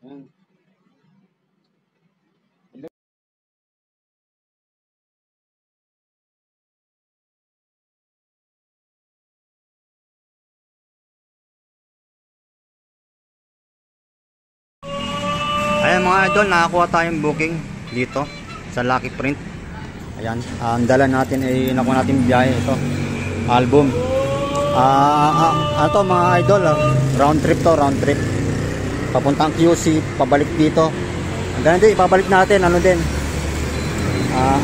Ayan. Ayan mga idol, nakakuha tayong booking dito sa Lucky Print. Ayan, ang dala natin ay nakuha natin biyahe ito, album. Ano mga idol, round trip to, round trip. Papuntang QC, pabalik dito. Hanggang din, ipabalik natin, ano din,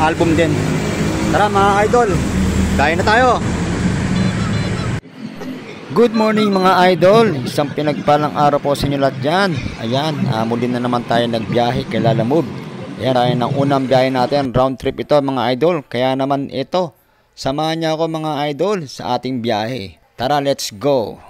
album din. Tara mga idol, kain na tayo. Good morning mga idol, isang pinagpalang araw po sa inyo lahat dyan. Ayan, muli na naman tayo nagbiyahe kay Lalamove. Ayan, tayo ng unang biyahe natin, round trip ito mga idol. Kaya naman ito, samahan niyo ako mga idol sa ating biyahe. Tara, let's go!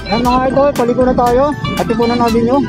Ayan mga idol, paliko na tayo. Atipunan natin yun.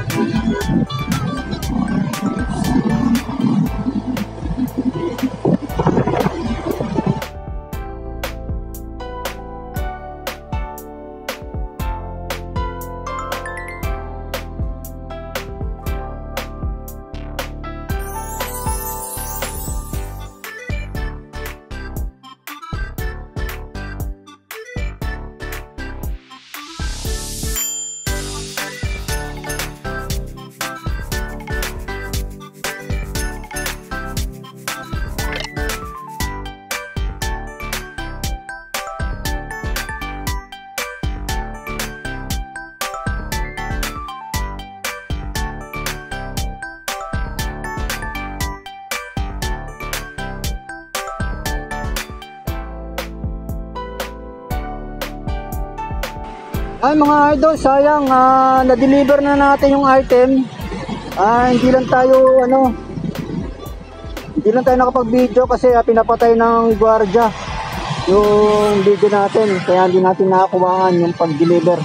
Ay mga idol, sayang na-deliver na natin yung item. Hindi lang tayo nakapag-video kasi pinapatay ng gwardiya yung video natin, kaya hindi natin nakakuhaan yung pag-deliver.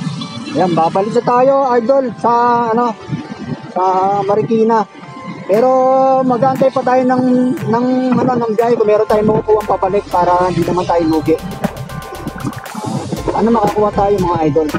Ayan, babalik na tayo idol sa Marikina. Pero mag-aantay pa tayo ng biyahe kung meron tayong makukuha papalik para hindi naman tayo lugi. Ano makakuha tayo mga idol?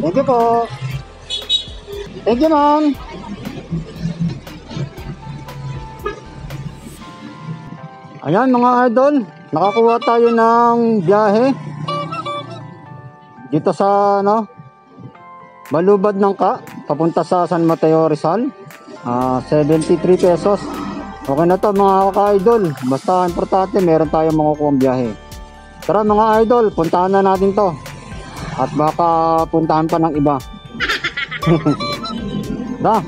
Thank you po. Thank you, ma'am. Ayan mga idol, nakakuha tayo ng biyahe dito sa Balubad ng Ka, papunta sa San Mateo Rizal. 73 pesos. Okay na to mga ka-idol, basta importante meron tayong makukuha biyahe. Tara mga idol, puntahan na natin to. At baka puntahan pa ng iba. Da.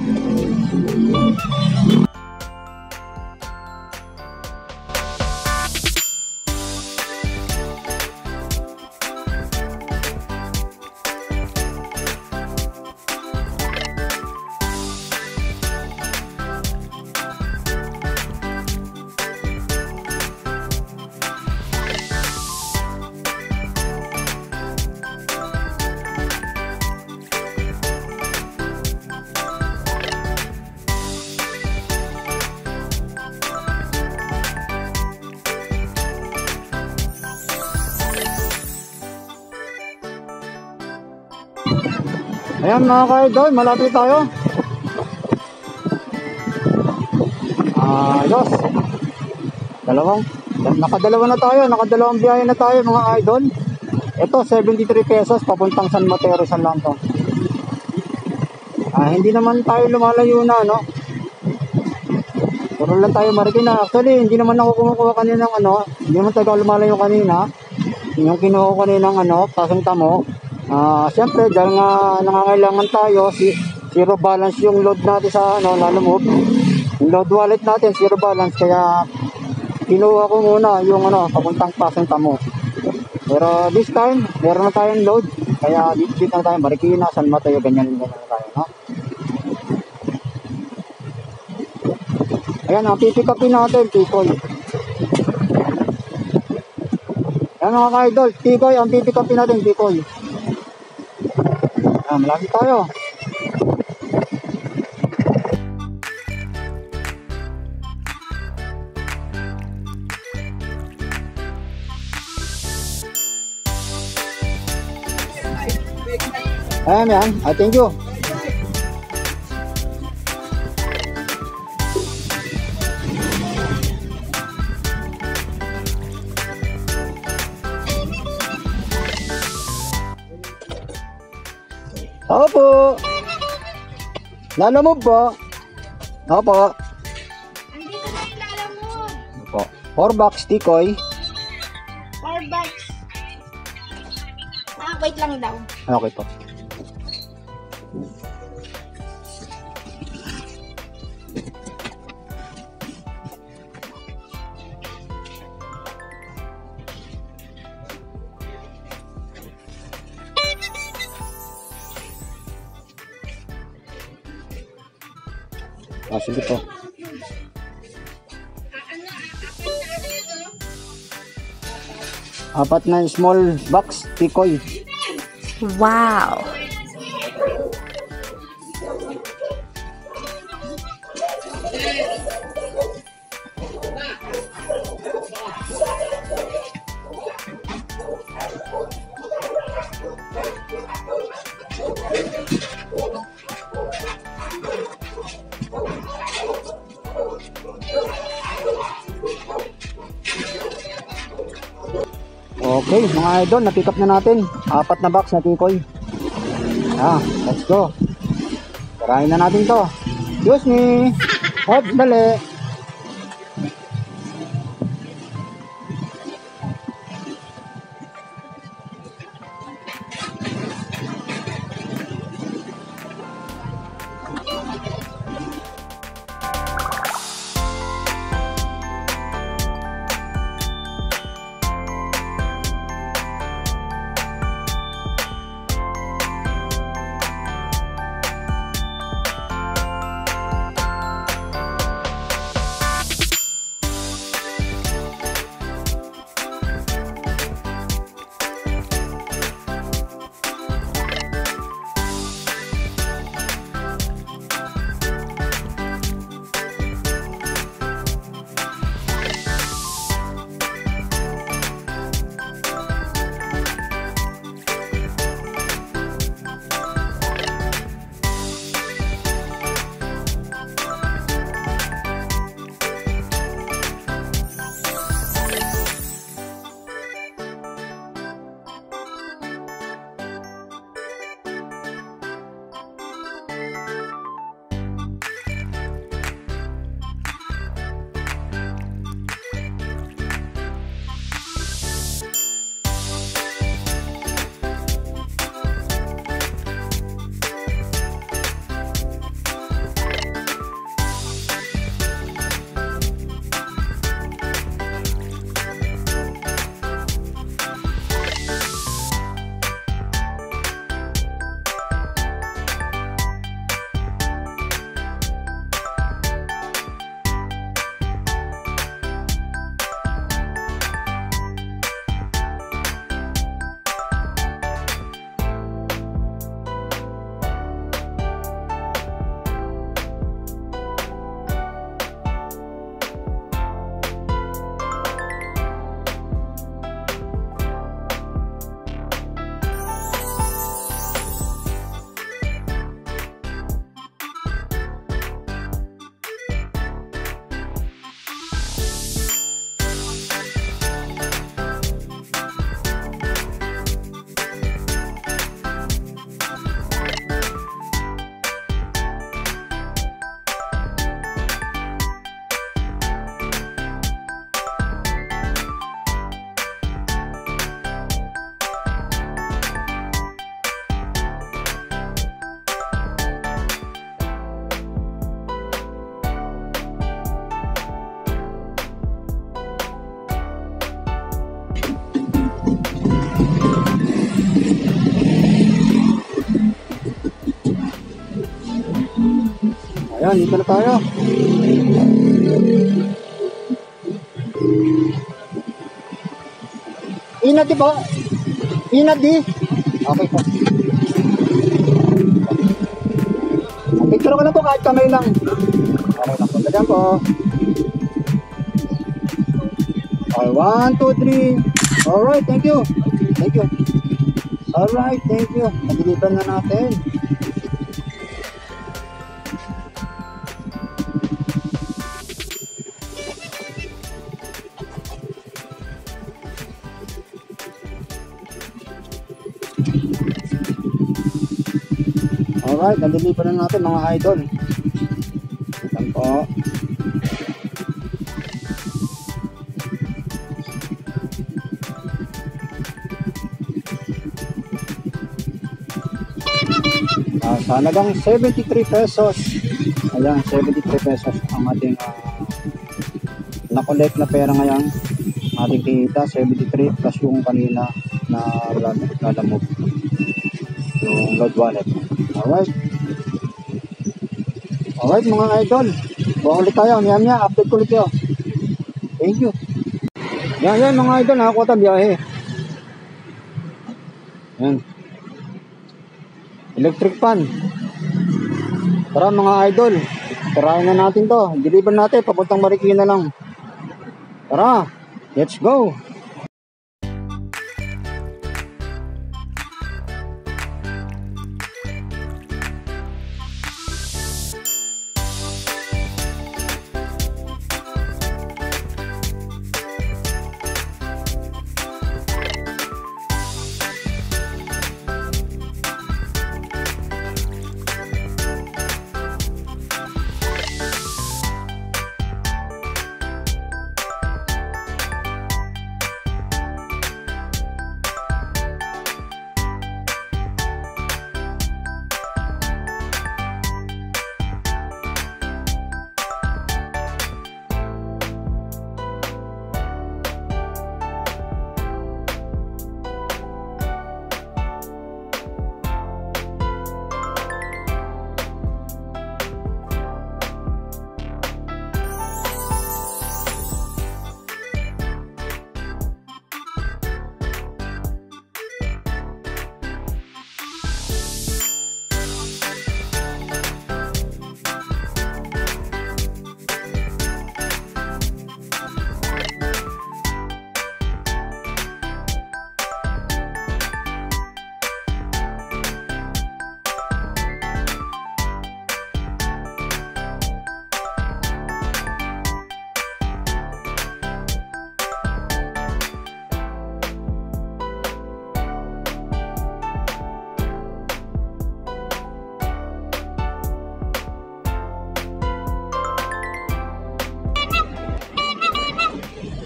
Ayan mga ka-idol, malapit tayo. Ayos. Nakadalawa na tayo, nakadalawang biyahe na tayo mga idol. Ito 73 pesos papuntang San Mateo Rizal lang to. Hindi naman tayo lumalayo na, no? Puro lang tayo Marikina. Actually, hindi naman ako kumukuha kanina ng hindi naman tayo lumalayo kanina. Yung kinuha ko kanina ng Pasong Tamo. Siyempre dahil nga nangangailangan tayo zero balance yung load natin sa Lalamove, yung load wallet natin zero balance, kaya kinuha ko muna yung papuntang Pasong Tamo. Pero this time meron na tayong load, kaya dito na tayo Marikina, San Mateo, ganyan na tayo, no? Ayan ang pipick-upin natin, Tikoy. Ayan mga ka-idol, Tikoy ang pipick-upin natin, Tikoy. Malapit tayo. Ayan yan. Thank you. Opo. Lalamove po. Opo. Andito na yung Lalamove. Opo. 4 box Tikoy. 4 bags. Wait lang daw. Okay po. Sige po. Apat na small box Tikoy. Wow. Okay, mga idol, na-pick up na natin. 4 na box na Tikoy. Let's go. Tarahin na natin to. Excuse me. Hops, dali. Ayan, dito na tayo. Inat di po. Inat di. Okay po. Picture ko na po kahit kamay lang. Okay lang po. Ganyan po. Okay, 1, 2, 3. Alright, thank you. Thank you. Alright, thank you. Nagilipan na natin. Alright, nandilipan na natin mga idol. Yan po. Sa halagang 73 pesos. Ayan, 73 pesos ang ating na-collect na pera ngayon. Ating kita 73 plus yung kanina na lalamog. Yung load wallet. Alright. Alright mga idol. Buwan ulit tayo. Maya update ko ulit kayo. Thank you. Yan mga idol. Nakakuha tayo biyahe. Yan. Electric fan. Tara mga idol. Tirahin na natin to. Deliver natin. Papuntang Marikina lang. Tara. Let's go.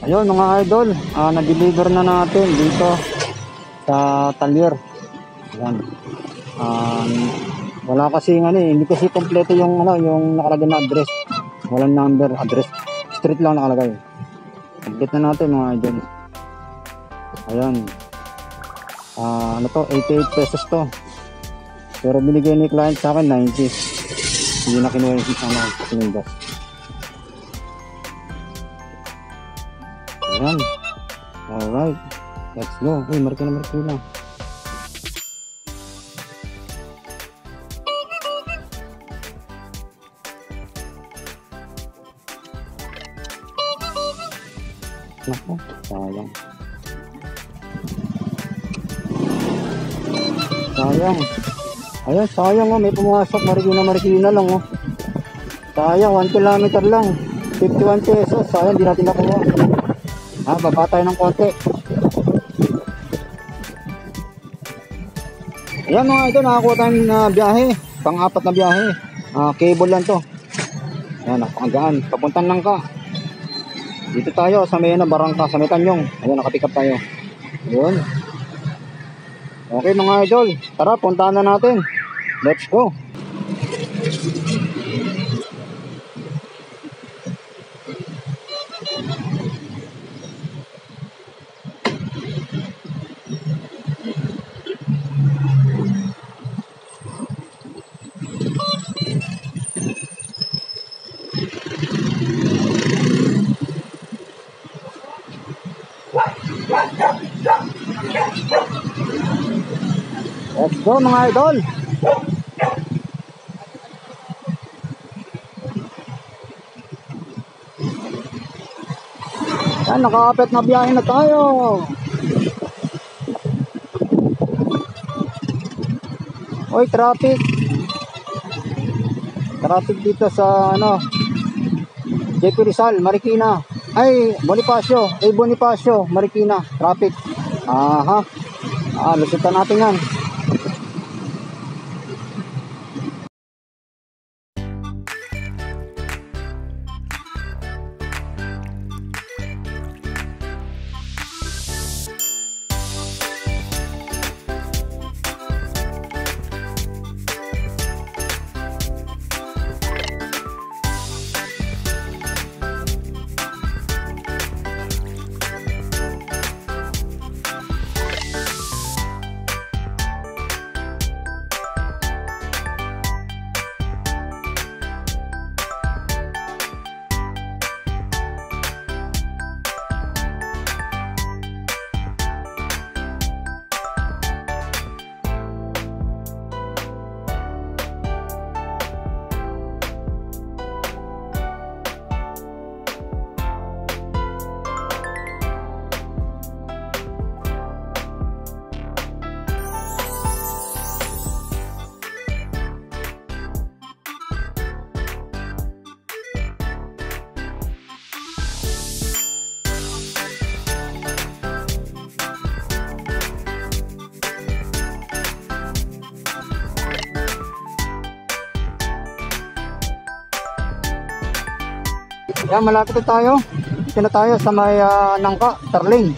Ayun mga idol, na-deliver na natin dito sa Talir. Ayan. Wala kasi hindi kasi kompleto yung yung nakalagay na address. Walang number, address. Street lang nakalagay. Complete na natin mga idol. Ayan. 88 pesos to. Pero binigay ni client sa akin 90. Hindi na kinuha yung sinundas. Ayan. Alright. Let's go. Uy, marami na. Naku, sayang. Ayun, sayang may pumasok. Marikina lang Sayang, 1 kilometer lang. 51 pesos. Sayang, di natin nakuha. Baba tayo ng konti. Ayan mga ito, nakakuha tayong biyahe. Pang-apat na biyahe. Cable lang to. Ayan, napakagaan. Papuntang Nangka. Dito tayo sa may Barangka, sa may Tanyong. Ayan, nakapick up tayo. Ayan. Okay mga idol, tara puntahan na natin. Let's go. Let's go mga idol. Yan, nakakapit na biyahe na tayo. Oy, traffic. Traffic dito sa ano, JP Rizal, Marikina. Ay, Bonifacio, Marikina, traffic. Aha. Lusutan natin yan. Yan, malapit na tayo. Dito na tayo sa may Nangka, Tarling.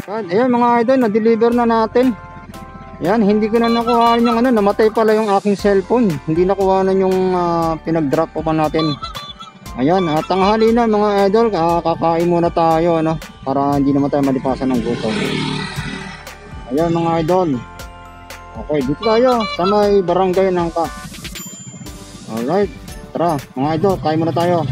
Ayan mga idol, na-deliver na natin. Yan, hindi ko na nakuha yung ano, namatay pala yung aking cellphone. Hindi nakuha na yung pinag-drop pa natin. Ayan, tanghali na mga idol, kakain muna tayo ano, para hindi naman tayo malipasan ng gutom. Ayan mga idol. Okay, dito tayo sa may barangay Nangka. Alright, tara mga idol, kain muna tayo.